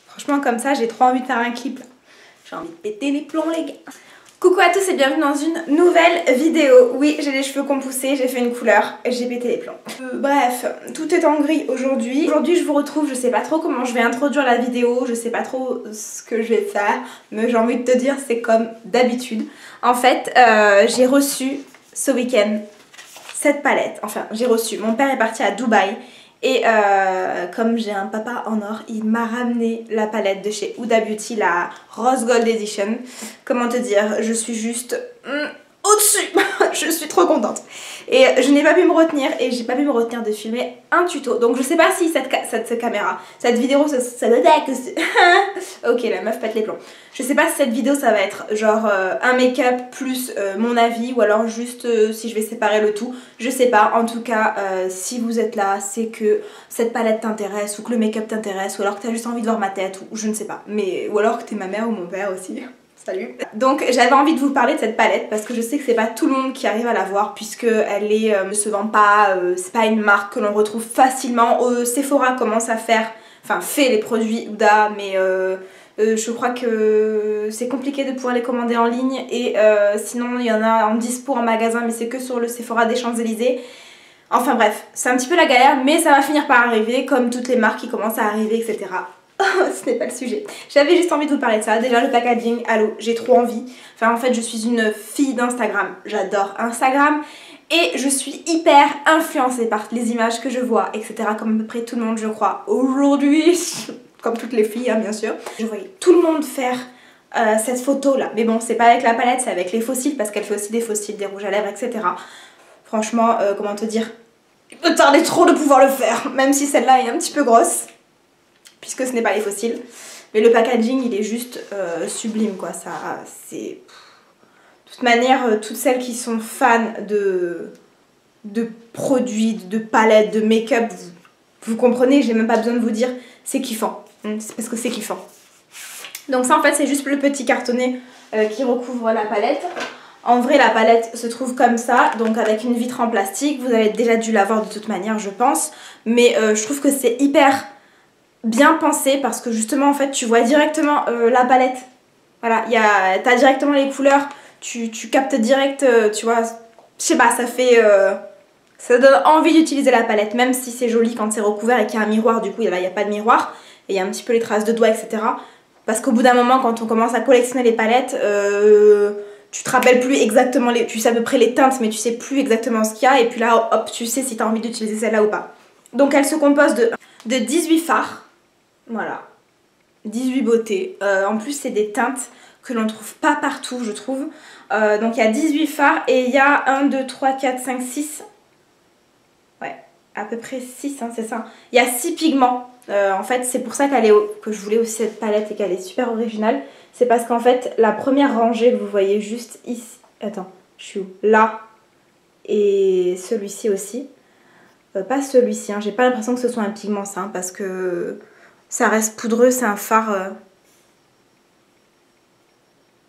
Franchement comme ça j'ai trop envie de faire un clip là. J'ai envie de péter les plombs les gars. Coucou à tous et bienvenue dans une nouvelle vidéo. Oui, j'ai les cheveux qui ont poussé, j'ai fait une couleur et j'ai pété les plombs. Bref, tout est en gris aujourd'hui. Aujourd'hui je vous retrouve, je sais pas trop comment je vais introduire la vidéo, je sais pas trop ce que je vais faire, mais j'ai envie de te dire c'est comme d'habitude. En fait, j'ai reçu ce week-end cette palette. Enfin, j'ai reçu, mon père est parti à Dubaï. Et comme j'ai un papa en or, il m'a ramené la palette de chez Huda Beauty, la Rose Gold Edition. Comment te dire, je suis juste au-dessus. Je suis trop contente. Et je n'ai pas pu me retenir et j'ai pas pu me retenir de filmer un tuto. Donc je sais pas si cette caméra, cette vidéo, ça doit être... Ok, la meuf pète les plombs. Je sais pas si cette vidéo ça va être genre un make-up plus mon avis ou alors juste si je vais séparer le tout. Je sais pas. En tout cas, si vous êtes là, c'est que cette palette t'intéresse ou que le make-up t'intéresse ou alors que t'as juste envie de voir ma tête ou je ne sais pas. Mais, ou alors que t'es ma mère ou mon père aussi. Salut. Donc j'avais envie de vous parler de cette palette parce que je sais que c'est pas tout le monde qui arrive à la voir puisque elle ne se vend pas, c'est pas une marque que l'on retrouve facilement. Sephora commence à faire, enfin fait les produits Huda, mais je crois que c'est compliqué de pouvoir les commander en ligne et sinon il y en a en dispo en magasin mais c'est que sur le Sephora des Champs-Élysées. Enfin bref, c'est un petit peu la galère mais ça va finir par arriver comme toutes les marques qui commencent à arriver, etc. Ce n'est pas le sujet. J'avais juste envie de vous parler de ça. Déjà le packaging, allô, j'ai trop envie. Enfin en fait je suis une fille d'Instagram. J'adore Instagram. Et je suis hyper influencée par les images que je vois, etc. Comme à peu près tout le monde je crois. Aujourd'hui, comme toutes les filles hein, bien sûr. Je voyais tout le monde faire cette photo là. Mais bon c'est pas avec la palette, c'est avec les fossiles. Parce qu'elle fait aussi des fossiles, des rouges à lèvres, etc. Franchement, comment te dire, il me tardait trop de pouvoir le faire. Même si celle-là est un petit peu grosse. Puisque ce n'est pas les fossiles. Mais le packaging il est juste sublime quoi. Ça c'est... De toute manière, toutes celles qui sont fans de produits, de palettes, de make-up, vous comprenez, j'ai même pas besoin de vous dire, c'est kiffant. C'est parce que c'est kiffant. Donc ça en fait c'est juste le petit cartonnet qui recouvre la palette. En vrai la palette se trouve comme ça, donc avec une vitre en plastique. Vous avez déjà dû la voir de toute manière je pense. Mais je trouve que c'est hyper bien pensé parce que justement en fait tu vois directement la palette. Voilà, t'as directement les couleurs, tu captes direct, tu vois, je sais pas, ça fait... ça donne envie d'utiliser la palette, même si c'est joli quand c'est recouvert et qu'il y a un miroir, du coup il n'y a pas de miroir, et il y a un petit peu les traces de doigts, etc. Parce qu'au bout d'un moment, quand on commence à collectionner les palettes, tu te rappelles plus exactement, tu sais à peu près les teintes, mais tu sais plus exactement ce qu'il y a, et puis là, hop, tu sais si tu as envie d'utiliser celle-là ou pas. Donc elle se compose de 18 fards, voilà, 18 beautés. En plus, c'est des teintes que l'on ne trouve pas partout, je trouve. Donc il y a 18 fards et il y a 1, 2, 3, 4, 5, 6. Ouais, à peu près 6, hein, c'est ça. Il y a 6 pigments. En fait, c'est pour ça que je voulais aussi cette palette et qu'elle est super originale. C'est parce qu'en fait, la première rangée que vous voyez juste ici... Attends, je suis où? Là. Et celui-ci aussi. Pas celui-ci, hein. J'ai pas l'impression que ce soit un pigment, ça, hein, parce que... Ça reste poudreux, c'est un fard...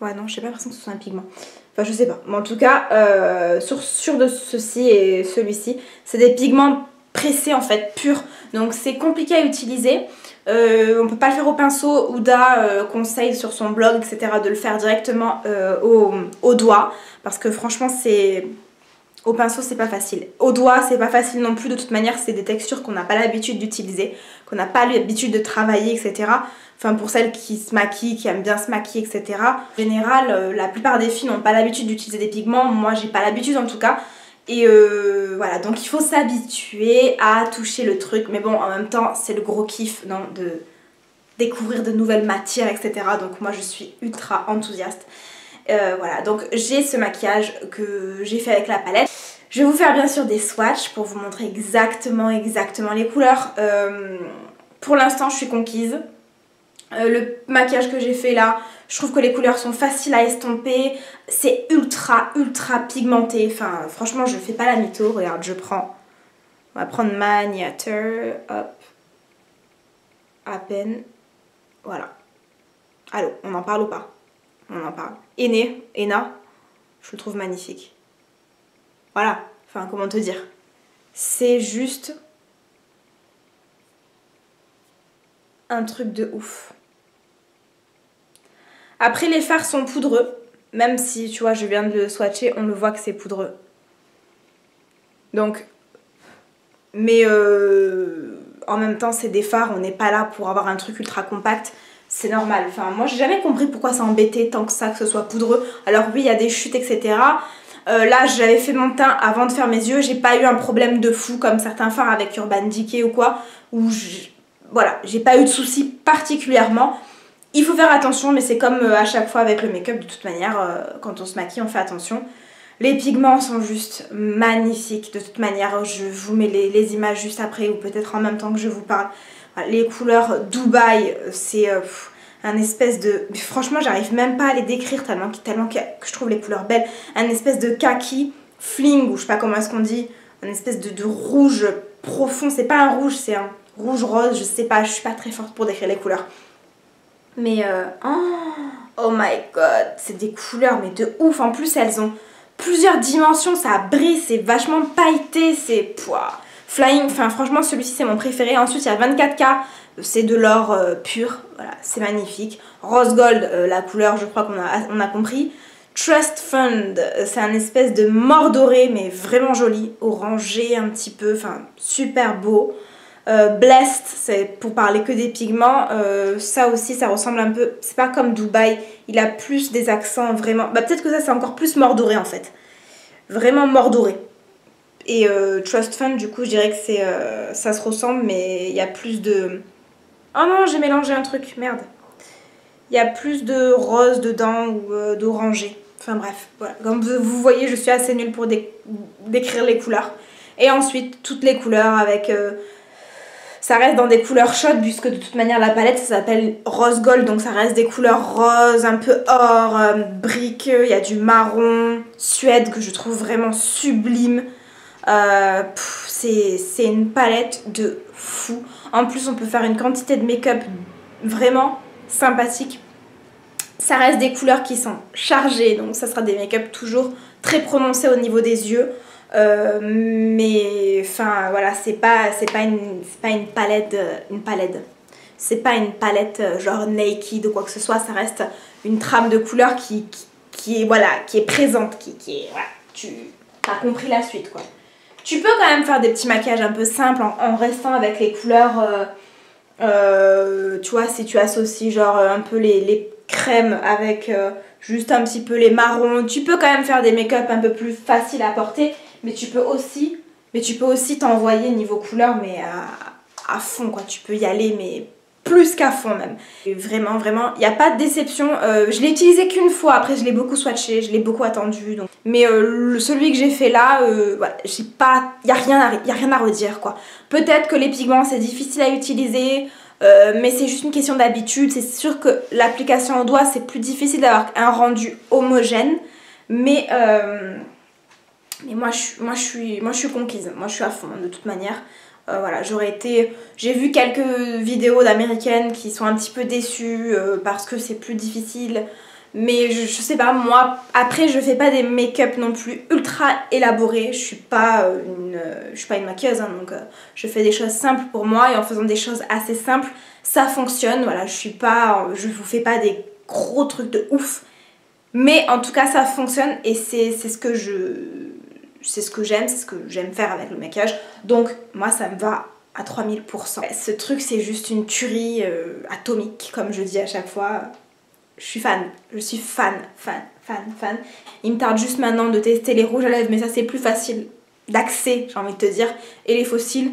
Ouais, non, j'ai pas l'impression que ce soit un pigment. Enfin, je sais pas. Mais en tout cas, sur de ceci et celui-ci, c'est des pigments pressés, en fait, purs. Donc, c'est compliqué à utiliser. On peut pas le faire au pinceau. Huda conseille sur son blog, etc., de le faire directement au doigt. Parce que franchement, c'est... Au pinceau c'est pas facile, au doigt c'est pas facile non plus, de toute manière c'est des textures qu'on n'a pas l'habitude d'utiliser, qu'on n'a pas l'habitude de travailler, etc. Enfin pour celles qui se maquillent, qui aiment bien se maquiller, etc. En général la plupart des filles n'ont pas l'habitude d'utiliser des pigments, moi j'ai pas l'habitude en tout cas. Et voilà, donc il faut s'habituer à toucher le truc, mais bon en même temps c'est le gros kiff non, de découvrir de nouvelles matières, etc. Donc moi je suis ultra enthousiaste. Voilà, donc j'ai ce maquillage que j'ai fait avec la palette. Je vais vous faire bien sûr des swatchs pour vous montrer exactement les couleurs. Pour l'instant je suis conquise. Le maquillage que j'ai fait là, je trouve que les couleurs sont faciles à estomper. C'est ultra pigmenté. Enfin franchement je fais pas la mytho. Regarde, on va prendre Magniature. Hop. À peine. Voilà. Allô, on en parle ou pas? On en parle. Ena, je le trouve magnifique. Voilà, enfin comment te dire. C'est juste un truc de ouf. Après, les fards sont poudreux. Même si, tu vois, je viens de le swatcher, on le voit que c'est poudreux. Donc, mais en même temps, c'est des fards, on n'est pas là pour avoir un truc ultra compact. C'est normal. Enfin, moi, j'ai jamais compris pourquoi ça embêtait tant que ça, que ce soit poudreux. Alors oui, il y a des chutes, etc. Là, j'avais fait mon teint avant de faire mes yeux. J'ai pas eu un problème de fou comme certains fards avec Urban Decay ou quoi. Voilà, j'ai pas eu de soucis particulièrement. Il faut faire attention, mais c'est comme à chaque fois avec le make-up, de toute manière, quand on se maquille, on fait attention. Les pigments sont juste magnifiques, de toute manière, je vous mets les images juste après, ou peut-être en même temps que je vous parle. Voilà, les couleurs Dubaï, c'est un espèce de... Franchement, j'arrive même pas à les décrire tellement que je trouve les couleurs belles. Un espèce de kaki, fling, ou je sais pas comment est-ce qu'on dit, un espèce de rouge profond. C'est pas un rouge, c'est un rouge rose, je sais pas, je suis pas très forte pour décrire les couleurs. Mais oh my god, c'est des couleurs mais de ouf. En plus elles ont plusieurs dimensions, ça brille, c'est vachement pailleté, c'est flying. Enfin franchement celui-ci c'est mon préféré. Ensuite il y a 24K, c'est de l'or pur, voilà, c'est magnifique. Rose gold, la couleur je crois qu'on a compris. Trust Fund, c'est un espèce de mort doré mais vraiment joli, orangé un petit peu, enfin super beau. Blessed, c'est pour parler que des pigments, ça aussi ça ressemble un peu, c'est pas comme Dubaï, il a plus des accents vraiment, bah peut-être que ça c'est encore plus mordoré en fait, vraiment mordoré. Et Trust Fund du coup je dirais que c'est ça se ressemble mais il y a plus de... Oh non j'ai mélangé un truc, merde. Il y a plus de rose dedans ou d'orangé, enfin bref, voilà. Comme vous voyez je suis assez nulle pour décrire les couleurs. Et ensuite toutes les couleurs avec... ça reste dans des couleurs chaudes puisque de toute manière la palette ça s'appelle rose gold, donc ça reste des couleurs roses, un peu or, briqueux, il y a du marron, suède que je trouve vraiment sublime. C'est une palette de fou. En plus on peut faire une quantité de make-up vraiment sympathique. Ça reste des couleurs qui sont chargées, donc ça sera des make-up toujours très prononcés au niveau des yeux. Mais enfin voilà, c'est pas une palette, c'est pas une palette genre naked ou quoi que ce soit, ça reste une trame de couleurs qui est présente, qui est, voilà, tu as compris la suite quoi. Tu peux quand même faire des petits maquillages un peu simples en restant avec les couleurs, tu vois, si tu associes genre un peu les crèmes avec juste un petit peu les marrons, tu peux quand même faire des make-up un peu plus faciles à porter. Mais tu peux aussi t'envoyer niveau couleur mais à fond quoi, tu peux y aller mais plus qu'à fond même. Et vraiment, il n'y a pas de déception, je l'ai utilisé qu'une fois, après je l'ai beaucoup swatché, je l'ai beaucoup attendu. Donc. Mais celui que j'ai fait là, voilà, il n'y a rien à redire quoi. Peut-être que les pigments c'est difficile à utiliser, mais c'est juste une question d'habitude, c'est sûr que l'application au doigt c'est plus difficile d'avoir un rendu homogène, mais moi je suis conquise, moi je suis à fond de toute manière. Voilà, j'ai vu quelques vidéos d'américaines qui sont un petit peu déçues parce que c'est plus difficile. Mais je sais pas, moi, après je fais pas des make-up non plus ultra élaborés. Je suis pas une maquilleuse, hein, donc je fais des choses simples pour moi. Et en faisant des choses assez simples, ça fonctionne. Voilà, je vous fais pas des gros trucs de ouf. Mais en tout cas ça fonctionne et c'est ce que j'aime, c'est ce que j'aime faire avec le maquillage. Donc moi ça me va à 3000%. Ce truc c'est juste une tuerie atomique comme je dis à chaque fois. Je suis fan, fan. Il me tarde juste maintenant de tester les rouges à lèvres mais ça c'est plus facile d'accès j'ai envie de te dire. Et les faux cils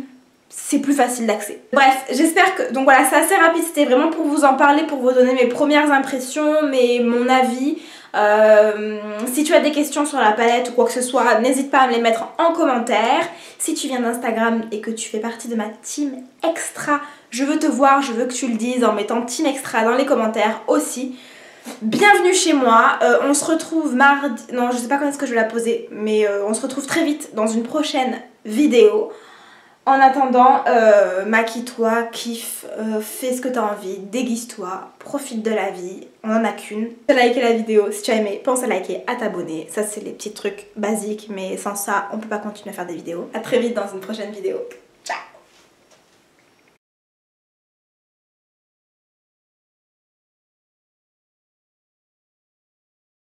c'est plus facile d'accès. Bref, j'espère que... Donc voilà, c'est assez rapide, c'était vraiment pour vous en parler, pour vous donner mes premières impressions, mon avis. Si tu as des questions sur la palette ou quoi que ce soit, n'hésite pas à me les mettre en commentaire. Si tu viens d'Instagram et que tu fais partie de ma team extra, je veux te voir, je veux que tu le dises en mettant team extra dans les commentaires aussi. Bienvenue chez moi, on se retrouve mardi... Non, je sais pas quand est-ce que je vais la poser, mais on se retrouve très vite dans une prochaine vidéo. En attendant, maquille-toi, kiffe, fais ce que tu as envie, déguise-toi, profite de la vie, on en a qu'une. Likez la vidéo si tu as aimé, pense à liker, à t'abonner, ça c'est les petits trucs basiques mais sans ça on peut pas continuer à faire des vidéos. A très vite dans une prochaine vidéo.